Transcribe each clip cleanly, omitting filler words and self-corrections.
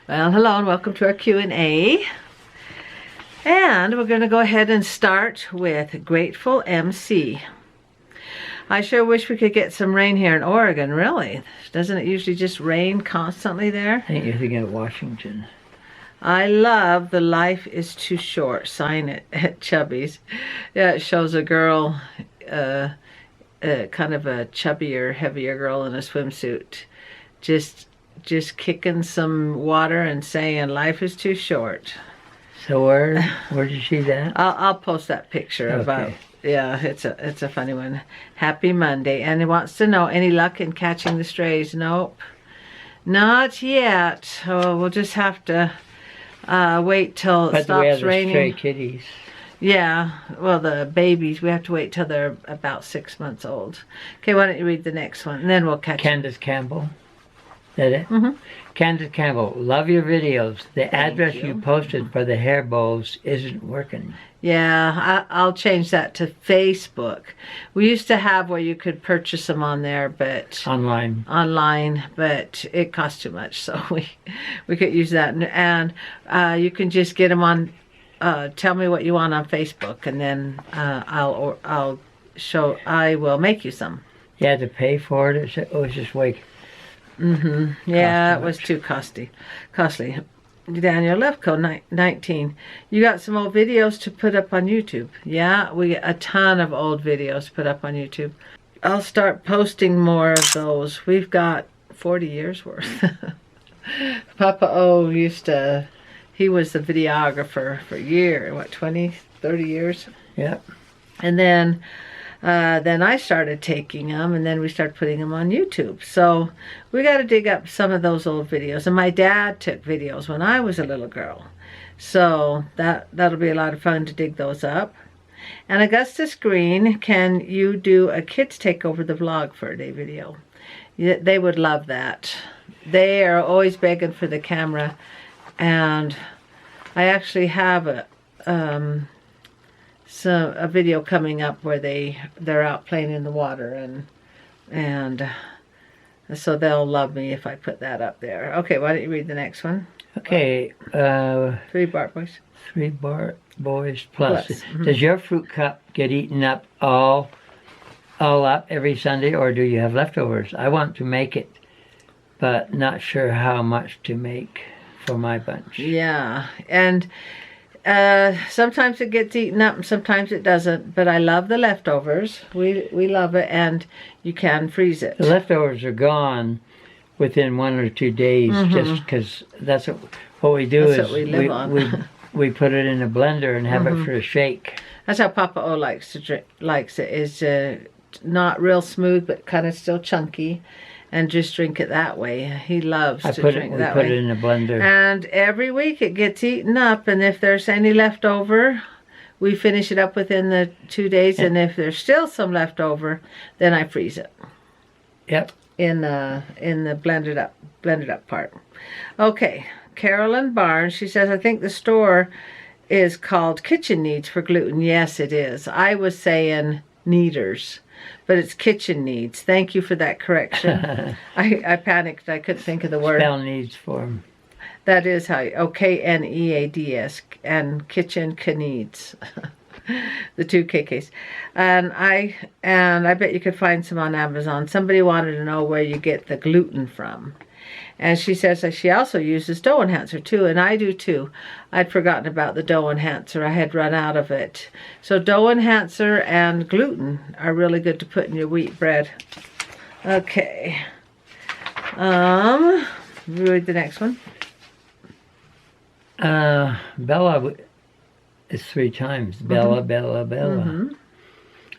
Well, hello and welcome to our Q&A. And we're going to go ahead and start with Grateful MC. I sure wish we could get some rain here in Oregon, really. Doesn't it usually just rain constantly there? I think you're thinking of Washington. I love the Life is Too Short sign at Chubby's. Yeah, it shows a girl, kind of a chubbier, heavier girl in a swimsuit, just kicking some water and saying life is too short. So where did you see that? I'll post that picture about. Yeah, it's a funny one. Happy Monday, and he wants to know any luck in catching the strays. Nope, not yet. Oh, we'll just have to wait till it stops raining. Stray kitties. Yeah, well, the babies, we have to wait till they're about 6 months old. Okay, why don't you read the next one, and then we'll catch Candace Campbell. Is that it? Mm-hmm. Candace Campbell, love your videos. The address you posted for the hair bows isn't working. Yeah, I'll change that to Facebook. We used to have where you could purchase them on there, but online, but it cost too much, so we could use that. And you can just get them on. Tell me what you want on Facebook, and then I will make you some. You had to pay for it. It was just way. Yeah, it was too costly. Daniel Lefko, 19. You got some old videos to put up on YouTube. Yeah, we got a ton of old videos to put up on YouTube. I'll start posting more of those. We've got 40 years worth. Papa O he was the videographer for years, what, 20, 30 years? Yeah. And then I started taking them, and then we started putting them on YouTube. So we got to dig up some of those old videos. And my dad took videos when I was a little girl. So that'll be a lot of fun to dig those up. And Augustus Green, can you do a kids take over the vlog for a day video? Yeah, they would love that. They are always begging for the camera. And I actually have a video coming up where they're out playing in the water, and so they'll love me if I put that up there. Okay, why don't you read the next one? Okay. 3 Bart Boys. 3 Bart Boys plus. Does your fruit cup get eaten up all up every Sunday, or do you have leftovers? I want to make it, but not sure how much to make for my bunch. Yeah, and sometimes it gets eaten up and sometimes it doesn't, but I love the leftovers. We love it, and you can freeze it. The leftovers are gone within 1 or 2 days, just because that's what we do. That's what we live on. we put it in a blender and have it for a shake. That's how Papa O likes it. Is not real smooth, but kind of still chunky. And just drink it that way. He loves to drink that way. We put it in a blender. And every week it gets eaten up. And if there's any left over, we finish it up within the 2 days. And if there's still some left over, then I freeze it. Yep. In the blended up part. Okay, Carolyn Barnes. She says, I think the store is called Kitchen Needs for gluten. Yes, it is. I was saying Needers, but it's Kitchen Needs. Thank you for that correction. I panicked. I couldn't think of the word. Spell needs for them. That is how you, Kneads, and Kitchen Needs. The 2 KKs. And I bet you could find some on Amazon. Somebody wanted to know where you get the gluten from. And she says that she also uses dough enhancer too, and I do too. I'd forgotten about the dough enhancer. I had run out of it. So dough enhancer and gluten are really good to put in your wheat bread. Okay. Read the next one. Bella is 3 times. Bella, Bella.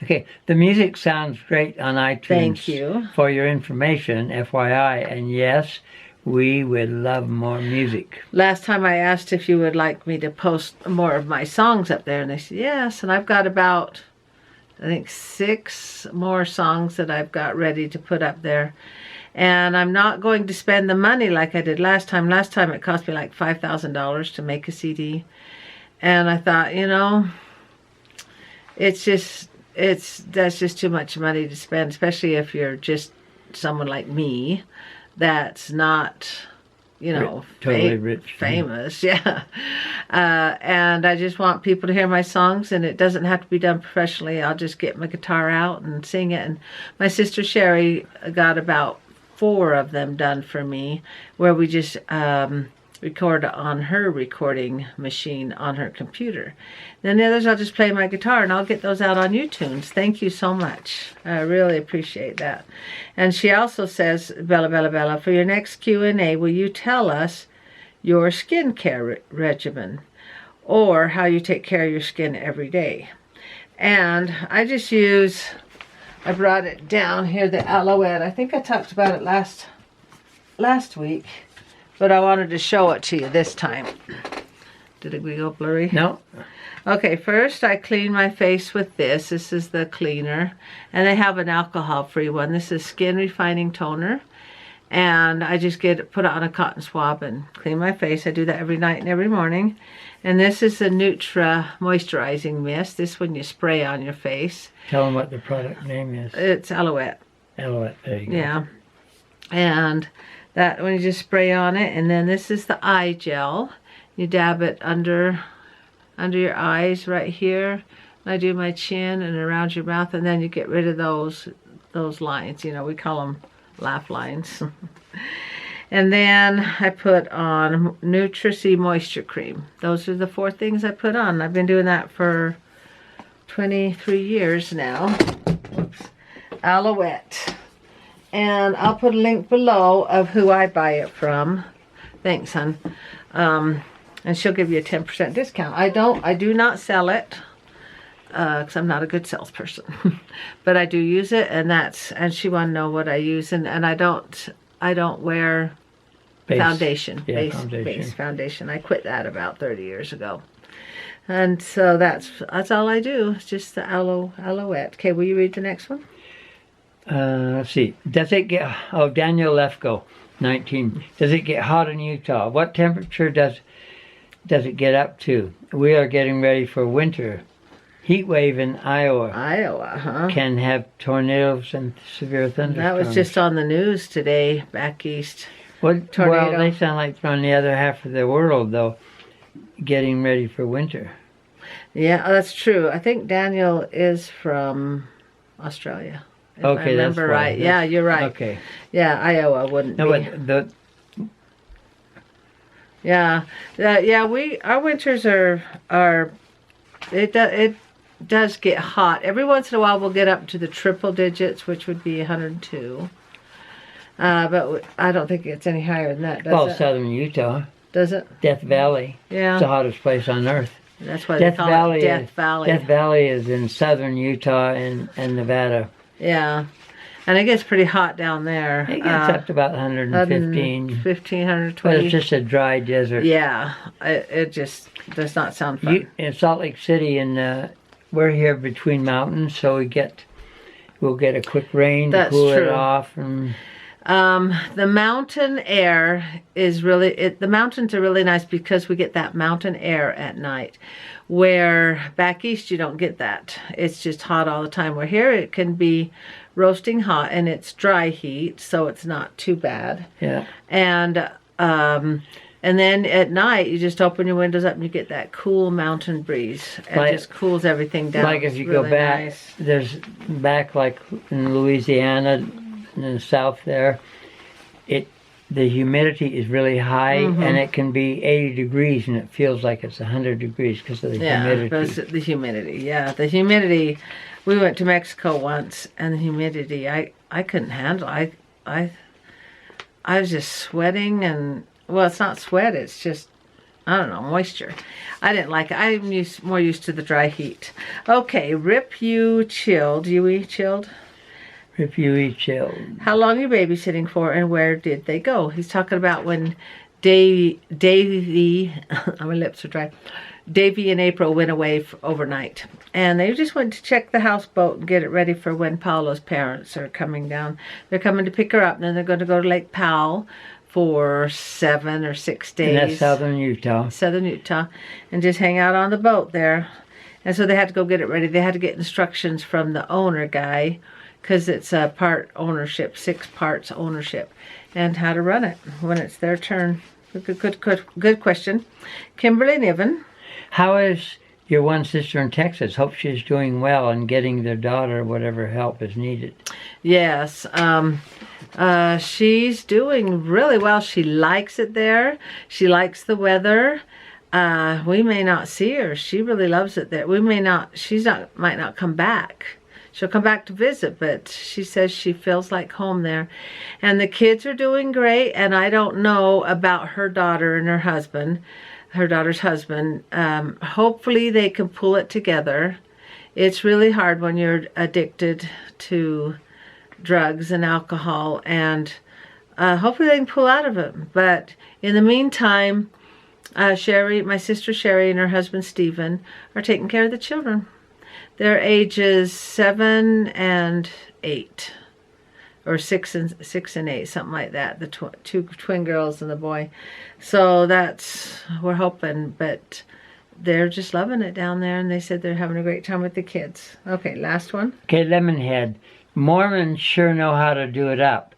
Okay, the music sounds great on iTunes. Thank you. For your information, FYI, and yes, we would love more music. Last time I asked if you would like me to post more of my songs up there, and they said yes, and I've got about, I think, 6 more songs that I've got ready to put up there. And I'm not going to spend the money like I did last time. Last time it cost me like $5,000 to make a CD. And I thought, you know, that's just too much money to spend, especially if you're just someone like me that's not you know, totally rich, famous, yeah. And I just want people to hear my songs, and it doesn't have to be done professionally. I'll just get my guitar out and sing it. And my sister Sherry got about 4 of them done for me, where we just record on her recording machine on her computer. Then the others I'll just play my guitar, and I'll get those out on YouTube. Thank you so much. I really appreciate that. And she also says, Bella, Bella, Bella, for your next Q&A, will you tell us your skincare regimen or how you take care of your skin every day? And I just use, I brought it down here, the Alouette. I think I talked about it last week, but I wanted to show it to you this time. Did we go blurry? No. Okay, first I clean my face with this. This is the cleaner. And they have an alcohol-free one. This is Skin Refining Toner. And I just put it on a cotton swab and clean my face. I do that every night and every morning. And this is the Nutra Moisturizing Mist. This one you spray on your face. Tell them what the product name is. It's Alouette. Alouette, there you go. Yeah. And that one you just spray on it. And then this is the eye gel. You dab it under your eyes right here. I do my chin and around your mouth, and then you get rid of those lines. You know, we call them laugh lines. And then I put on Nutri-C Moisture Cream. Those are the 4 things I put on. I've been doing that for 23 years now. Whoops. Alouette. And I'll put a link below of who I buy it from. Thanks, hon. And she'll give you a 10% discount. I do not sell it because I'm not a good salesperson, but I do use it, and she want to know what I use, and I don't wear foundation, base foundation. I quit that about 30 years ago, and so that's all I do. It's just the Alouette. Okay, will you read the next one? Let's see. Does it get? Oh, Daniel Lefko, 19. Does it get hot in Utah? What temperature does it get up to? We are getting ready for winter. Heat wave in Iowa. Iowa, huh? Can have tornadoes and severe thunderstorms. That was just on the news today, back east. Well, they sound like they're on the other half of the world, though, getting ready for winter. Yeah, that's true. I think Daniel is from Australia. If I remember right. Yeah, you're right. Okay. Yeah, Iowa wouldn't be. Yeah, our winters are it does get hot. Every once in a while we'll get up to the triple digits, which would be 102. But I don't think it's any higher than that, does it? Southern Utah. Does it? Death Valley. Yeah. It's the hottest place on earth. That's why they call it Death Valley. Death Valley is in southern Utah and Nevada. Yeah. And it gets pretty hot down there. It gets up to about 115. 120. But it's just a dry desert. Yeah. It just does not sound fun. In Salt Lake City, we're here between mountains, so we'll get a quick rain to cool it off. And the mountain air is really, the mountains are really nice because we get that mountain air at night, where back east you don't get that. It's just hot all the time. Where here it can be roasting hot, and it's dry heat, so it's not too bad. Yeah. And then at night you just open your windows up and you get that cool mountain breeze. It just cools everything down. Like if you go back, there's like in Louisiana, in the south there, the humidity is really high, and it can be 80 degrees and it feels like it's 100 degrees because of the humidity. But it's the humidity. Yeah, the humidity. We went to Mexico once, and the humidity I couldn't handle. I was just sweating, and well, it's not sweat. It's just, I don't know, moisture. I didn't like it. I'm more used to the dry heat. Okay, Rip You Chilled. You eat chilled? Rip You Eat Chilled. How long are you babysitting for, and where did they go? He's talking about when Davy, my lips are dry. Davy and April went away overnight, and they just went to check the houseboat and get it ready for when Paolo's parents are coming down. They're coming to pick her up, and then they're going to go to Lake Powell for 7 or 6 days. And that's southern Utah. Southern Utah, and just hang out on the boat there. And so they had to go get it ready. They had to get instructions from the owner guy, because it's a part ownership, 6 parts ownership, and how to run it when it's their turn. Good question. Kimberly Niven. How is your one sister in Texas? Hope she's doing well and getting their daughter whatever help is needed. Yes. She's doing really well. She likes it there. She likes the weather. We may not see her. She really loves it there. Might not come back. She'll come back to visit, but she says she feels like home there. And the kids are doing great, and I don't know about her daughter and her husband, her daughter's husband. Hopefully they can pull it together. It's really hard when you're addicted to drugs and alcohol, and hopefully they can pull out of it. But in the meantime, Sherry, my sister Sherry, and her husband Stephen are taking care of the children. They're ages 7 and 8, or 6 and 8, something like that. The two twin girls and the boy. So we're hoping, but they're just loving it down there, and they said they're having a great time with the kids. Okay, last one. Okay, Lemonhead. Mormons sure know how to do it up.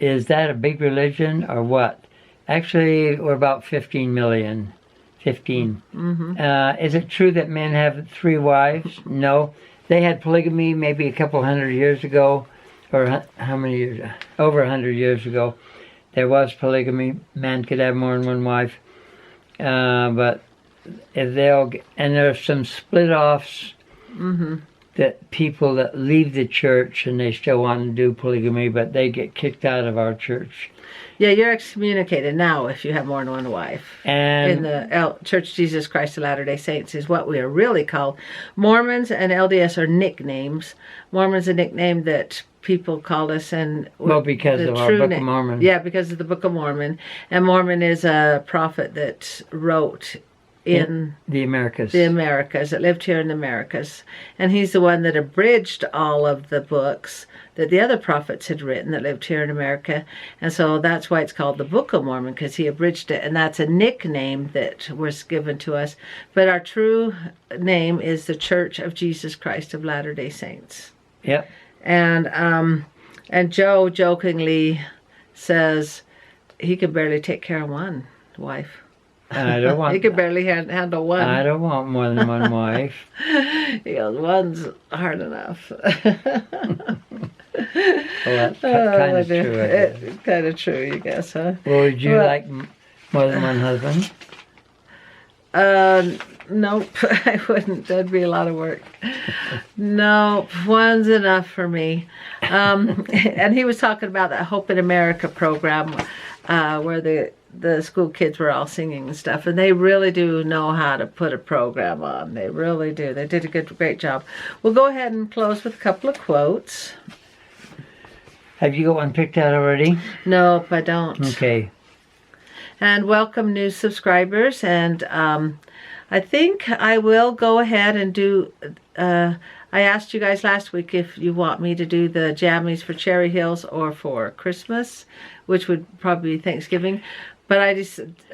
Is that a big religion or what? Actually, we're about 15 million. 15. Mm-hmm. Is it true that men have 3 wives? No. They had polygamy maybe a couple hundred years ago, or how many years? Over 100 years ago. There was polygamy. Man could have more than one wife. But if and there's some split-offs that people that leave the church and they still want to do polygamy, but they get kicked out of our church. Yeah, you're excommunicated now if you have more than one wife. And in the Church of Jesus Christ of Latter-day Saints is what we are really called. Mormons and LDS are nicknames. Mormon's a nickname that people called us, and because of our Book of Mormon. Yeah, because of the Book of Mormon. And Mormon is a prophet that wrote in the Americas. That lived here in the Americas. And he's the one that abridged all of the books that the other prophets had written that lived here in America. And so that's why it's called the Book of Mormon, because he abridged it. And that's a nickname that was given to us. But our true name is the Church of Jesus Christ of Latter-day Saints. Yep. And Joe jokingly says he could barely take care of one wife. I don't want. He could barely handle one. I don't want more than one wife. He goes, one's hard enough. Well, that's kind of true. It's kind of true, you guess, huh? Well, would you like more than one husband? Nope, I wouldn't. That'd be a lot of work. Nope, one's enough for me. And he was talking about that Hope in America program where the school kids were all singing and stuff, and they really do know how to put a program on. They really do. They did a great job. We'll go ahead and close with a couple of quotes. Have you got one picked out already? Nope, I don't. Okay. And welcome new subscribers, and I think I will go ahead and do, I asked you guys last week if you want me to do the jammies for Cherry Hills or for Christmas, which would probably be Thanksgiving. But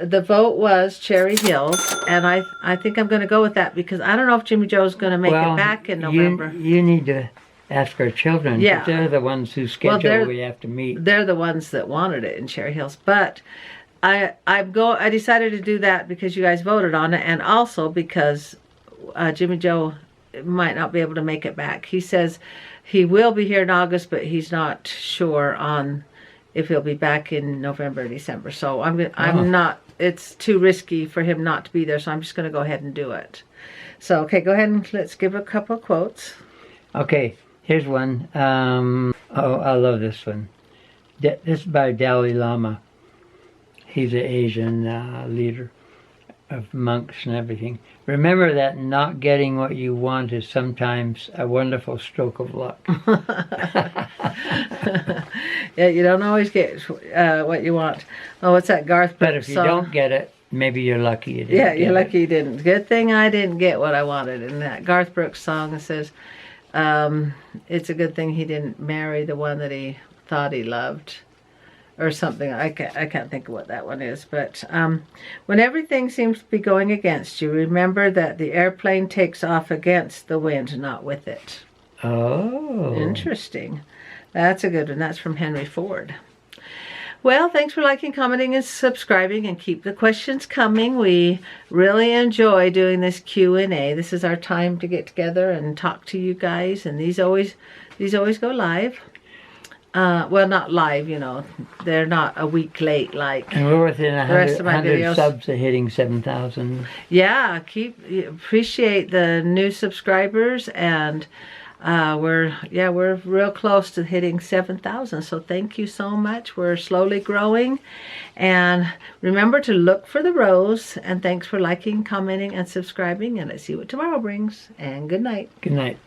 the vote was Cherry Hills, and I think I'm going to go with that because I don't know if Jimmy Joe's going to make it back in November. You need to ask our children. Yeah. They're the ones whose schedule we have to meet. They're the ones that wanted it in Cherry Hills. But I decided to do that because you guys voted on it, and also because Jimmy Joe might not be able to make it back. He says he will be here in August, but he's not sure on if he'll be back in November or December. So I'm not. It's too risky for him not to be there. So I'm just going to go ahead and do it. So okay, go ahead and let's give a couple of quotes. Okay, here's one. I love this one. This is by Dalai Lama. He's an Asian leader of monks and everything. Remember that not getting what you want is sometimes a wonderful stroke of luck. Yeah, you don't always get what you want. Oh, what's that Garth Brooks But if you song? don't get it, maybe you're lucky you didn't Yeah, you're get lucky you didn't. Good thing I didn't get what I wanted. And that Garth Brooks song says, it's a good thing he didn't marry the one that he thought he loved. Or something. I can't think of what that one is. But when everything seems to be going against you, remember that the airplane takes off against the wind, not with it. Oh. Interesting. That's a good one. That's from Henry Ford. Well, thanks for liking, commenting, and subscribing, and keep the questions coming. We really enjoy doing this Q&A. This is our time to get together and talk to you guys, and these always go live. Well, not live, you know. They're not a week late like And we're within the rest of my 100 videos. subs of hitting 7,000. Yeah, appreciate the new subscribers, and we're real close to hitting 7,000. So thank you so much. We're slowly growing, and remember to look for the rose. And thanks for liking, commenting, and subscribing. And let's see what tomorrow brings. And good night. Good night.